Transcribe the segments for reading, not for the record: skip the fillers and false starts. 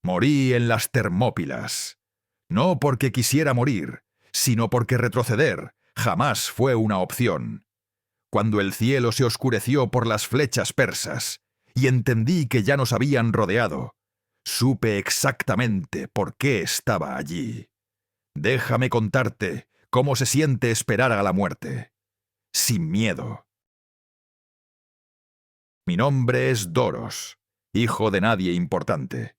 Morí en las Termópilas. No porque quisiera morir, sino porque retroceder jamás fue una opción. Cuando el cielo se oscureció por las flechas persas y entendí que ya nos habían rodeado, supe exactamente por qué estaba allí. Déjame contarte cómo se siente esperar a la muerte, sin miedo. Mi nombre es Doros, hijo de nadie importante.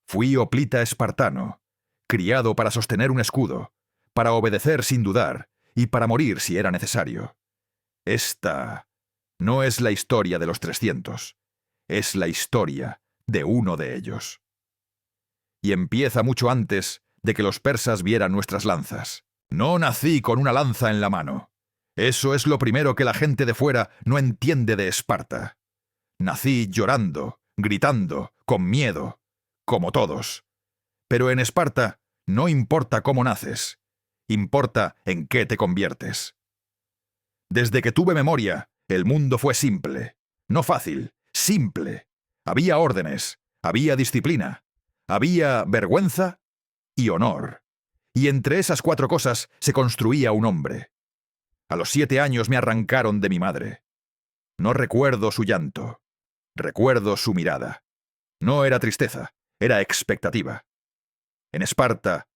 Fui hoplita espartano, criado para sostener un escudo, para obedecer sin dudar y para morir si era necesario. Esta no es la historia de los 300, es la historia de uno de ellos. Y empieza mucho antes de que los persas vieran nuestras lanzas. No nací con una lanza en la mano. Eso es lo primero que la gente de fuera no entiende de Esparta. Nací llorando, gritando, con miedo, como todos. Pero en Esparta no importa cómo naces, importa en qué te conviertes. Desde que tuve memoria, el mundo fue simple, no fácil, simple. Había órdenes, había disciplina, había vergüenza y honor. Y entre esas 4 cosas se construía un hombre. A los 7 años me arrancaron de mi madre. No recuerdo su llanto, recuerdo su mirada. No era tristeza, era expectativa. En Esparta,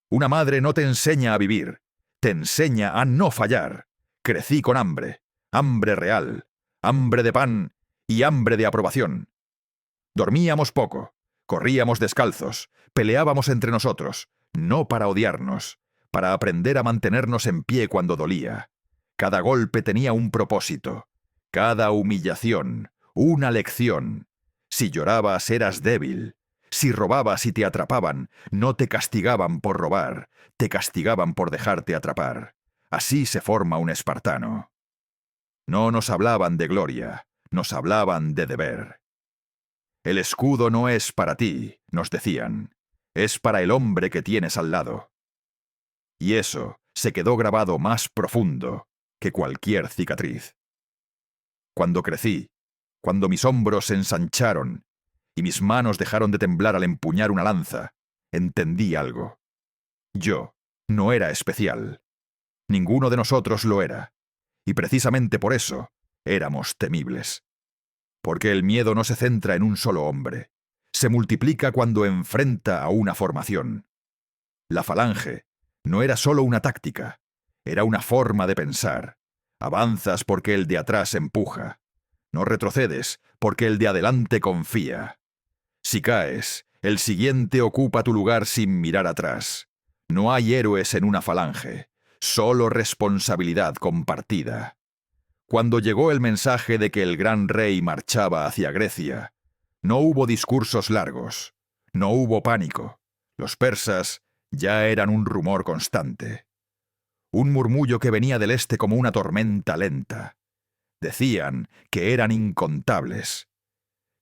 una madre no te enseña a vivir, te enseña a no fallar. Crecí con hambre, hambre real, hambre de pan y hambre de aprobación. Dormíamos poco, corríamos descalzos, peleábamos entre nosotros, no para odiarnos, para aprender a mantenernos en pie cuando dolía. Cada golpe tenía un propósito, cada humillación, una lección. Si llorabas eras débil, si robabas y te atrapaban, no te castigaban por robar, te castigaban por dejarte atrapar. Así se forma un espartano. No nos hablaban de gloria, nos hablaban de deber. El escudo no es para ti, nos decían, es para el hombre que tienes al lado. Y eso se quedó grabado más profundo que cualquier cicatriz. Cuando crecí, cuando mis hombros se ensancharon y mis manos dejaron de temblar al empuñar una lanza, entendí algo. Yo no era especial. Ninguno de nosotros lo era, y precisamente por eso éramos temibles. Porque el miedo no se centra en un solo hombre, se multiplica cuando enfrenta a una formación. La falange no era solo una táctica, era una forma de pensar. Avanzas porque el de atrás empuja, no retrocedes porque el de adelante confía. Si caes, el siguiente ocupa tu lugar sin mirar atrás. No hay héroes en una falange. Solo responsabilidad compartida. Cuando llegó el mensaje de que el gran rey marchaba hacia Grecia, no hubo discursos largos, no hubo pánico. Los persas ya eran un rumor constante. Un murmullo que venía del este como una tormenta lenta. Decían que eran incontables,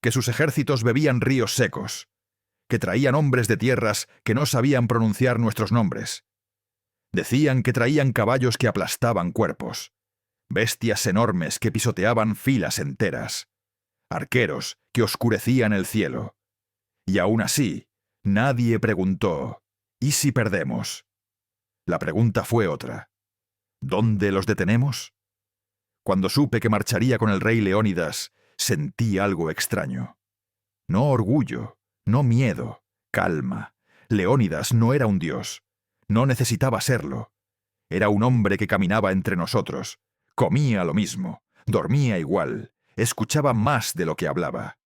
que sus ejércitos bebían ríos secos, que traían hombres de tierras que no sabían pronunciar nuestros nombres. Decían que traían caballos que aplastaban cuerpos, bestias enormes que pisoteaban filas enteras, arqueros que oscurecían el cielo. Y aún así, nadie preguntó, ¿y si perdemos? La pregunta fue otra. ¿Dónde los detenemos? Cuando supe que marcharía con el rey Leónidas, sentí algo extraño. No orgullo, no miedo, calma. Leónidas no era un dios. No necesitaba serlo. Era un hombre que caminaba entre nosotros. Comía lo mismo, dormía igual, escuchaba más de lo que hablaba.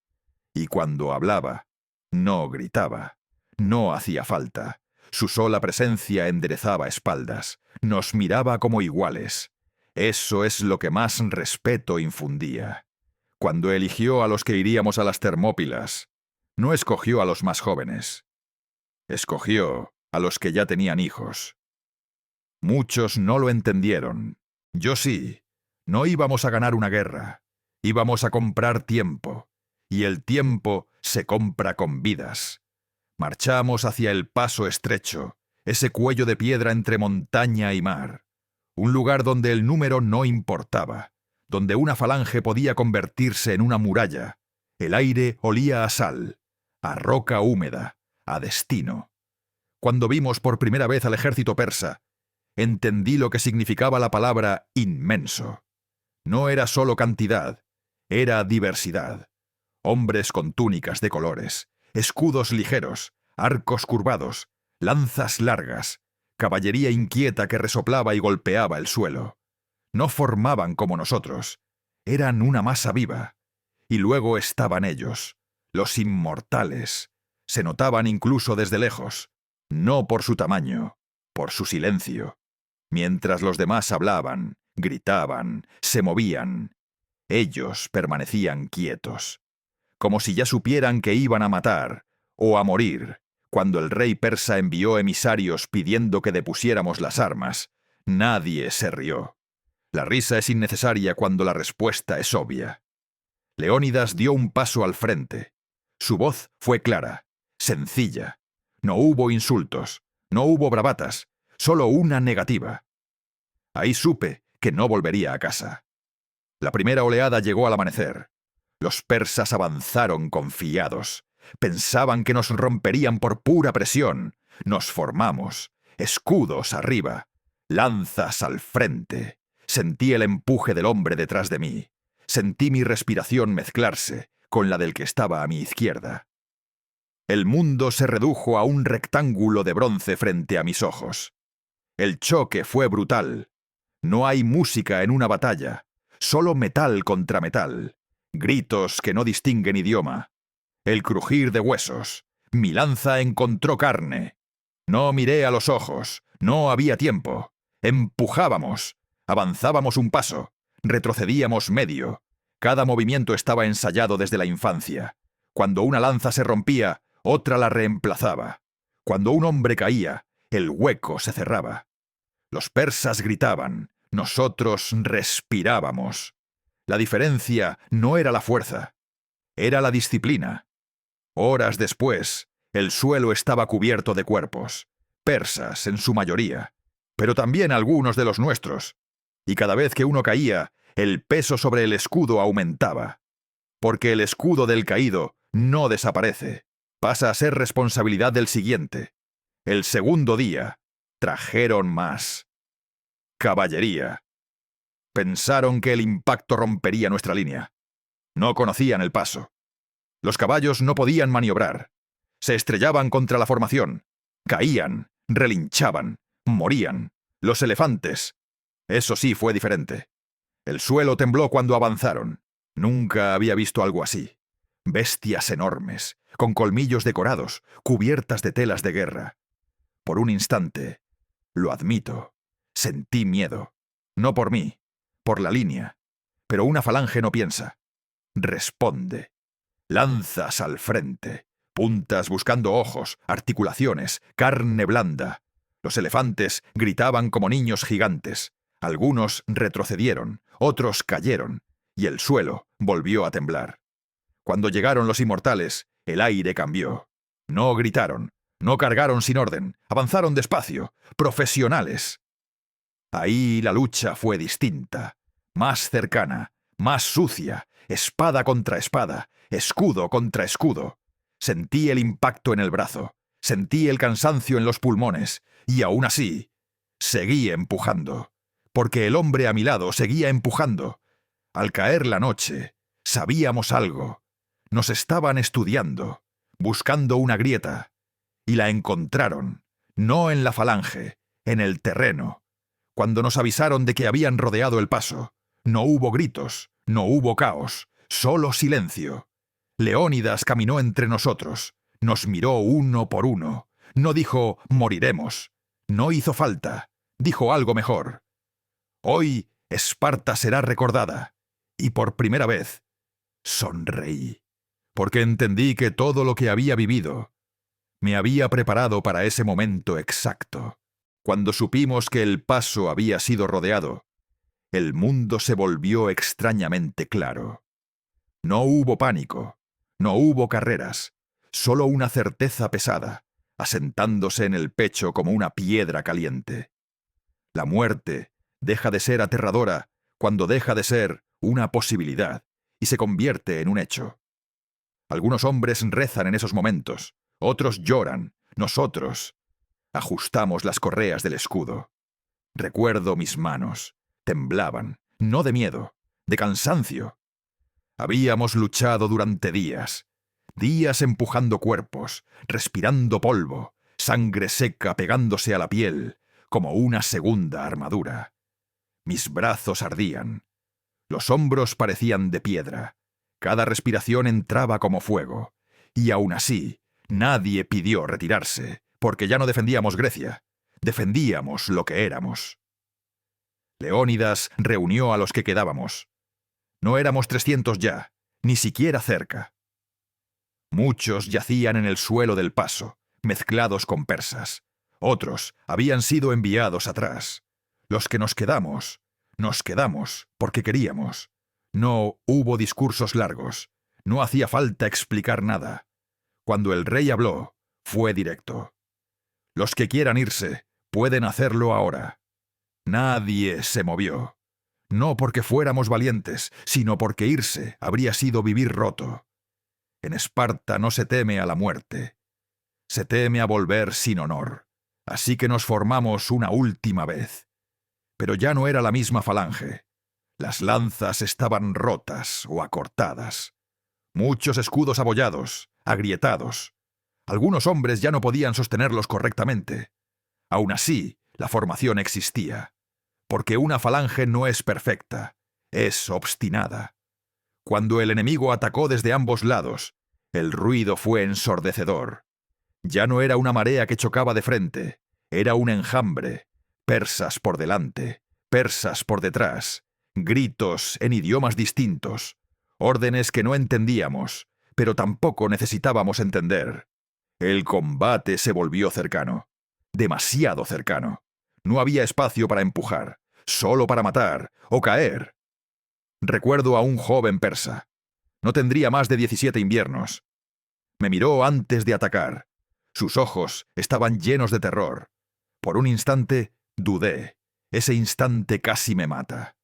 Y cuando hablaba, no gritaba, no hacía falta. Su sola presencia enderezaba espaldas, nos miraba como iguales. Eso es lo que más respeto infundía. Cuando eligió a los que iríamos a las Termópilas, no escogió a los más jóvenes. Escogió a los que ya tenían hijos. Muchos no lo entendieron. Yo sí. No íbamos a ganar una guerra. Íbamos a comprar tiempo. Y el tiempo se compra con vidas. Marchamos hacia el paso estrecho, ese cuello de piedra entre montaña y mar. Un lugar donde el número no importaba, donde una falange podía convertirse en una muralla. El aire olía a sal, a roca húmeda, a destino. Cuando vimos por primera vez al ejército persa, entendí lo que significaba la palabra inmenso. No era solo cantidad, era diversidad. Hombres con túnicas de colores, escudos ligeros, arcos curvados, lanzas largas, caballería inquieta que resoplaba y golpeaba el suelo. No formaban como nosotros, eran una masa viva. Y luego estaban ellos, los inmortales. Se notaban incluso desde lejos, no por su tamaño, por su silencio. Mientras los demás hablaban, gritaban, se movían, ellos permanecían quietos, como si ya supieran que iban a matar o a morir. Cuando el rey persa envió emisarios pidiendo que depusiéramos las armas, nadie se rió. La risa es innecesaria cuando la respuesta es obvia. Leónidas dio un paso al frente. Su voz fue clara, sencilla. No hubo insultos, no hubo bravatas, solo una negativa. Ahí supe que no volvería a casa. La primera oleada llegó al amanecer. Los persas avanzaron confiados. Pensaban que nos romperían por pura presión. Nos formamos, escudos arriba, lanzas al frente. Sentí el empuje del hombre detrás de mí. Sentí mi respiración mezclarse con la del que estaba a mi izquierda. El mundo se redujo a un rectángulo de bronce frente a mis ojos. El choque fue brutal. No hay música en una batalla, solo metal contra metal, gritos que no distinguen idioma. El crujir de huesos. Mi lanza encontró carne. No miré a los ojos, no había tiempo. Empujábamos, avanzábamos un paso, retrocedíamos medio. Cada movimiento estaba ensayado desde la infancia. Cuando una lanza se rompía, otra la reemplazaba. Cuando un hombre caía, el hueco se cerraba. Los persas gritaban, nosotros respirábamos. La diferencia no era la fuerza, era la disciplina. Horas después, el suelo estaba cubierto de cuerpos, persas en su mayoría, pero también algunos de los nuestros. Y cada vez que uno caía, el peso sobre el escudo aumentaba. Porque el escudo del caído no desaparece, pasa a ser responsabilidad del siguiente. El segundo día, trajeron más. Caballería. Pensaron que el impacto rompería nuestra línea. No conocían el paso. Los caballos no podían maniobrar. Se estrellaban contra la formación. Caían, relinchaban, morían. Los elefantes. Eso sí fue diferente. El suelo tembló cuando avanzaron. Nunca había visto algo así. Bestias enormes, con colmillos decorados, cubiertas de telas de guerra. Por un instante, lo admito, sentí miedo. No por mí, por la línea. Pero una falange no piensa. Responde. Lanzas al frente, puntas buscando ojos, articulaciones, carne blanda. Los elefantes gritaban como niños gigantes. Algunos retrocedieron, otros cayeron, y el suelo volvió a temblar. Cuando llegaron los inmortales, el aire cambió. No gritaron, no cargaron sin orden, avanzaron despacio, profesionales. Ahí la lucha fue distinta, más cercana, más sucia, espada contra espada, escudo contra escudo. Sentí el impacto en el brazo, sentí el cansancio en los pulmones, y aún así, seguí empujando, porque el hombre a mi lado seguía empujando. Al caer la noche, sabíamos algo. Nos estaban estudiando, buscando una grieta, y la encontraron, no en la falange, en el terreno. Cuando nos avisaron de que habían rodeado el paso, no hubo gritos, no hubo caos, solo silencio. Leónidas caminó entre nosotros, nos miró uno por uno, no dijo moriremos, no hizo falta, dijo algo mejor. Hoy Esparta será recordada, y por primera vez sonreí, porque entendí que todo lo que había vivido me había preparado para ese momento exacto. Cuando supimos que el paso había sido rodeado, el mundo se volvió extrañamente claro. No hubo pánico, no hubo carreras, solo una certeza pesada, asentándose en el pecho como una piedra caliente. La muerte deja de ser aterradora cuando deja de ser una posibilidad y se convierte en un hecho. Algunos hombres rezan en esos momentos, Otros lloran, nosotros ajustamos las correas del escudo. Recuerdo mis manos. Temblaban, no de miedo, de cansancio. Habíamos luchado durante días. Días empujando cuerpos, respirando polvo, sangre seca pegándose a la piel, como una segunda armadura. Mis brazos ardían. Los hombros parecían de piedra. Cada respiración entraba como fuego. Y aún así, nadie pidió retirarse, porque ya no defendíamos Grecia. Defendíamos lo que éramos. Leónidas reunió a los que quedábamos. No éramos 300 ya, ni siquiera cerca. Muchos yacían en el suelo del paso, mezclados con persas. Otros habían sido enviados atrás. Los que nos quedamos porque queríamos. No hubo discursos largos. No hacía falta explicar nada. Cuando el rey habló, fue directo. Los que quieran irse, pueden hacerlo ahora. Nadie se movió. No porque fuéramos valientes, sino porque irse habría sido vivir roto. En Esparta no se teme a la muerte. Se teme a volver sin honor. Así que nos formamos una última vez. Pero ya no era la misma falange. Las lanzas estaban rotas o acortadas. Muchos escudos abollados, agrietados. Algunos hombres ya no podían sostenerlos correctamente. Aún así, la formación existía. Porque una falange no es perfecta, es obstinada. Cuando el enemigo atacó desde ambos lados, el ruido fue ensordecedor. Ya no era una marea que chocaba de frente, era un enjambre. Persas por delante, persas por detrás, gritos en idiomas distintos, órdenes que no entendíamos, pero tampoco necesitábamos entender. El combate se volvió cercano, demasiado cercano. No había espacio para empujar, solo para matar o caer. Recuerdo a un joven persa. No tendría más de 17 inviernos. Me miró antes de atacar. Sus ojos estaban llenos de terror. Por un instante, dudé. Ese instante casi me mata.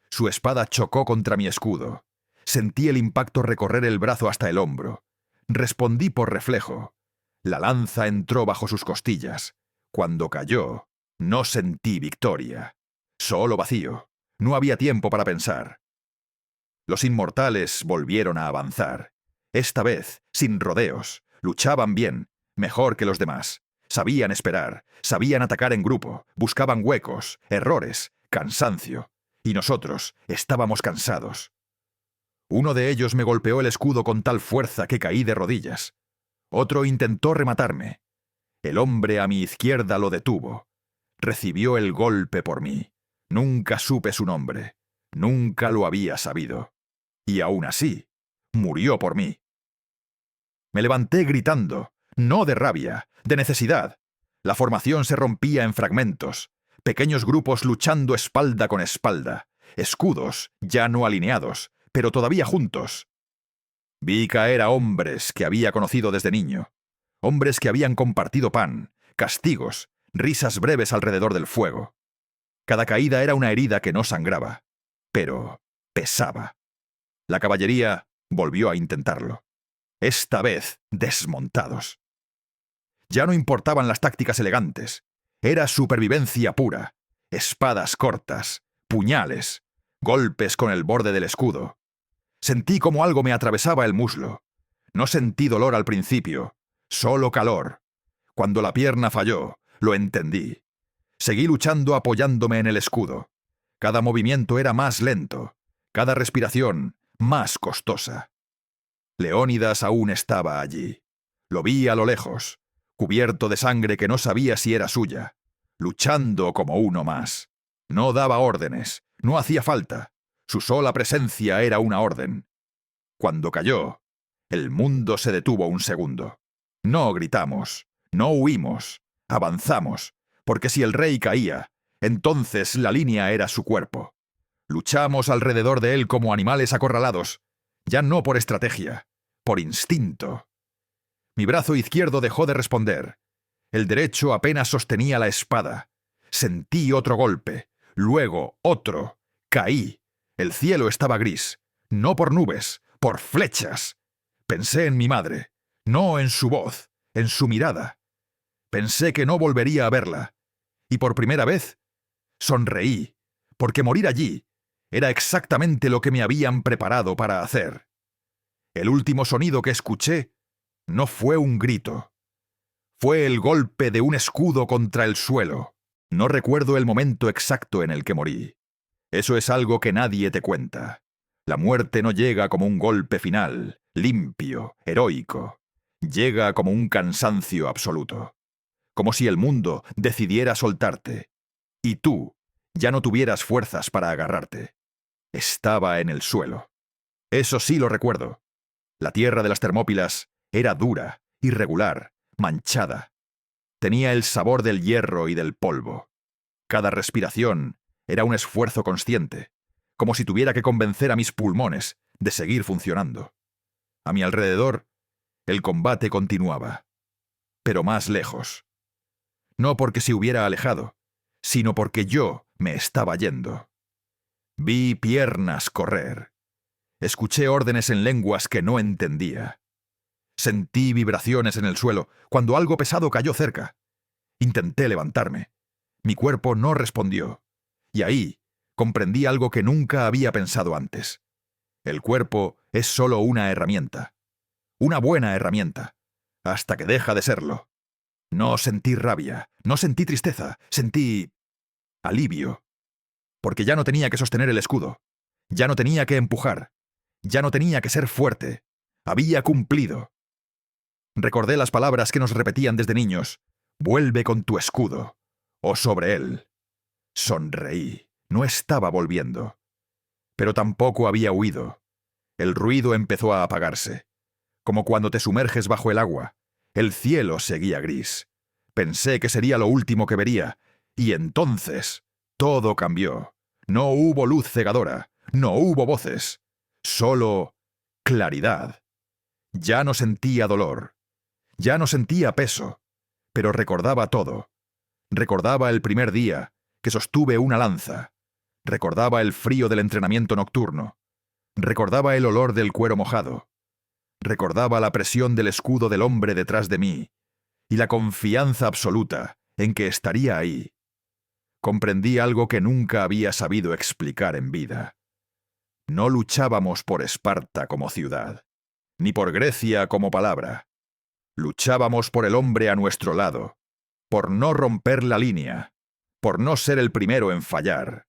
Su espada chocó contra mi escudo. Sentí el impacto recorrer el brazo hasta el hombro. Respondí por reflejo. La lanza entró bajo sus costillas. Cuando cayó, no sentí victoria. Solo vacío. No había tiempo para pensar. Los inmortales volvieron a avanzar. Esta vez, sin rodeos. Luchaban bien, mejor que los demás. Sabían esperar, sabían atacar en grupo, buscaban huecos, errores, cansancio. Y nosotros estábamos cansados. Uno de ellos me golpeó el escudo con tal fuerza que caí de rodillas. Otro intentó rematarme. El hombre a mi izquierda lo detuvo. Recibió el golpe por mí. Nunca supe su nombre. Nunca lo había sabido. Y aún así, murió por mí. Me levanté gritando, no de rabia, de necesidad. La formación se rompía en fragmentos. Pequeños grupos luchando espalda con espalda. Escudos, ya no alineados, pero todavía juntos. Vi caer a hombres que había conocido desde niño. Hombres que habían compartido pan, castigos, risas breves alrededor del fuego. Cada caída era una herida que no sangraba, pero pesaba. La caballería volvió a intentarlo. Esta vez desmontados. Ya no importaban las tácticas elegantes. Era supervivencia pura. Espadas cortas, puñales, golpes con el borde del escudo. Sentí como algo me atravesaba el muslo. No sentí dolor al principio, solo calor. Cuando la pierna falló, lo entendí. Seguí luchando apoyándome en el escudo. Cada movimiento era más lento, cada respiración más costosa. Leónidas aún estaba allí. Lo vi a lo lejos, cubierto de sangre que no sabía si era suya, luchando como uno más. No daba órdenes, no hacía falta. Su sola presencia era una orden. Cuando cayó, el mundo se detuvo un segundo. No gritamos, no huimos, avanzamos, porque si el rey caía, entonces la línea era su cuerpo. Luchamos alrededor de él como animales acorralados, ya no por estrategia, por instinto. Mi brazo izquierdo dejó de responder. El derecho apenas sostenía la espada. Sentí otro golpe, luego otro. Caí. El cielo estaba gris, no por nubes, por flechas. Pensé en mi madre, no en su voz, en su mirada. Pensé que no volvería a verla, y por primera vez sonreí, porque morir allí era exactamente lo que me habían preparado para hacer. El último sonido que escuché no fue un grito. Fue el golpe de un escudo contra el suelo. No recuerdo el momento exacto en el que morí. Eso es algo que nadie te cuenta. La muerte no llega como un golpe final, limpio, heroico. Llega como un cansancio absoluto. Como si el mundo decidiera soltarte. Y tú ya no tuvieras fuerzas para agarrarte. Estaba en el suelo. Eso sí lo recuerdo. La tierra de las Termópilas era dura, irregular, manchada. Tenía el sabor del hierro y del polvo. Cada respiración era un esfuerzo consciente, como si tuviera que convencer a mis pulmones de seguir funcionando. A mi alrededor, el combate continuaba, pero más lejos. No porque se hubiera alejado, sino porque yo me estaba yendo. Vi piernas correr. Escuché órdenes en lenguas que no entendía. Sentí vibraciones en el suelo cuando algo pesado cayó cerca. Intenté levantarme. Mi cuerpo no respondió. Y ahí comprendí algo que nunca había pensado antes. El cuerpo es solo una herramienta. Una buena herramienta. Hasta que deja de serlo. No sentí rabia, no sentí tristeza, sentí alivio. Porque ya no tenía que sostener el escudo. Ya no tenía que empujar. Ya no tenía que ser fuerte. Había cumplido. Recordé las palabras que nos repetían desde niños. Vuelve con tu escudo. O sobre él. Sonreí. No estaba volviendo. Pero tampoco había huido. El ruido empezó a apagarse. Como cuando te sumerges bajo el agua. El cielo seguía gris. Pensé que sería lo último que vería. Y entonces todo cambió. No hubo luz cegadora. No hubo voces. Solo claridad. Ya no sentía dolor. Ya no sentía peso. Pero recordaba todo. Recordaba el primer día que sostuve una lanza. Recordaba el frío del entrenamiento nocturno. Recordaba el olor del cuero mojado. Recordaba la presión del escudo del hombre detrás de mí y la confianza absoluta en que estaría ahí. Comprendí algo que nunca había sabido explicar en vida. No luchábamos por Esparta como ciudad, ni por Grecia como palabra. Luchábamos por el hombre a nuestro lado, por no romper la línea, por no ser el primero en fallar.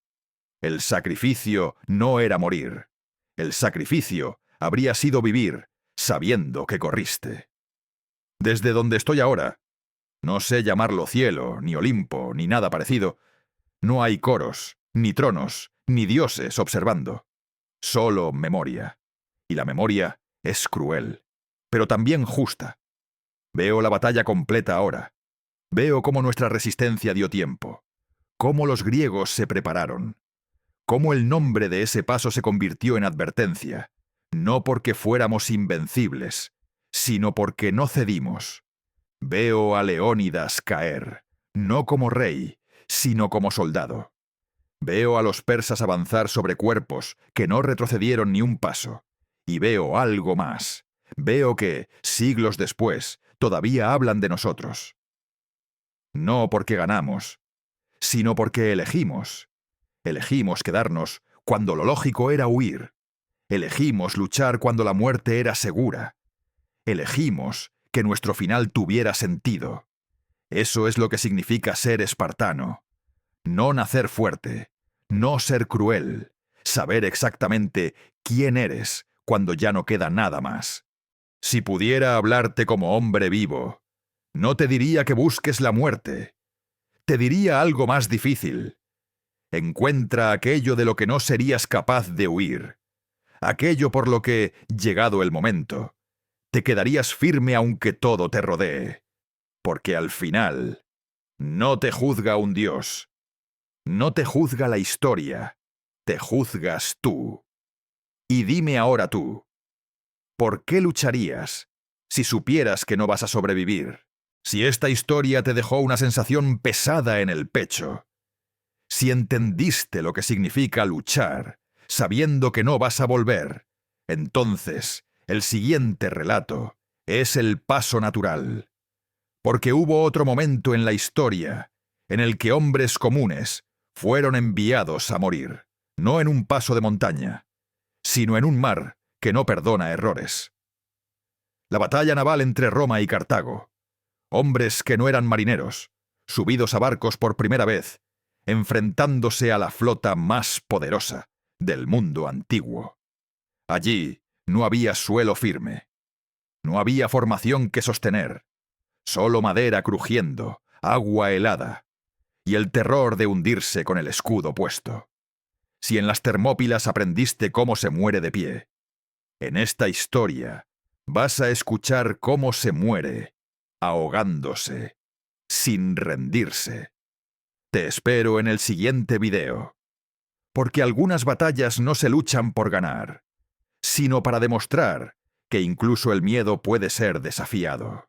El sacrificio no era morir. El sacrificio habría sido vivir sabiendo que corriste. Desde donde estoy ahora, no sé llamarlo cielo, ni Olimpo, ni nada parecido, no hay coros, ni tronos, ni dioses observando. Solo memoria. Y la memoria es cruel, pero también justa. Veo la batalla completa ahora. Veo cómo nuestra resistencia dio tiempo. Cómo los griegos se prepararon. Cómo el nombre de ese paso se convirtió en advertencia. No porque fuéramos invencibles, sino porque no cedimos. Veo a Leónidas caer, no como rey, sino como soldado. Veo a los persas avanzar sobre cuerpos que no retrocedieron ni un paso. Y veo algo más. Veo que, siglos después, todavía hablan de nosotros. No porque ganamos, sino porque elegimos. Elegimos quedarnos cuando lo lógico era huir. Elegimos luchar cuando la muerte era segura. Elegimos que nuestro final tuviera sentido. Eso es lo que significa ser espartano. No nacer fuerte, no ser cruel, saber exactamente quién eres cuando ya no queda nada más. Si pudiera hablarte como hombre vivo, no te diría que busques la muerte. Te diría algo más difícil. Encuentra aquello de lo que no serías capaz de huir. Aquello por lo que, llegado el momento, te quedarías firme aunque todo te rodee. Porque al final, no te juzga un dios. No te juzga la historia. Te juzgas tú. Y dime ahora tú, ¿por qué lucharías si supieras que no vas a sobrevivir? Si esta historia te dejó una sensación pesada en el pecho, si entendiste lo que significa luchar, sabiendo que no vas a volver, entonces el siguiente relato es el paso natural. Porque hubo otro momento en la historia en el que hombres comunes fueron enviados a morir, no en un paso de montaña, sino en un mar que no perdona errores. La batalla naval entre Roma y Cartago. Hombres que no eran marineros, subidos a barcos por primera vez, enfrentándose a la flota más poderosa del mundo antiguo. Allí no había suelo firme. No había formación que sostener. Solo madera crujiendo, agua helada, y el terror de hundirse con el escudo puesto. Si en las Termópilas aprendiste cómo se muere de pie, en esta historia vas a escuchar cómo se muere, ahogándose, sin rendirse. Te espero en el siguiente video. Porque algunas batallas no se luchan por ganar, sino para demostrar que incluso el miedo puede ser desafiado.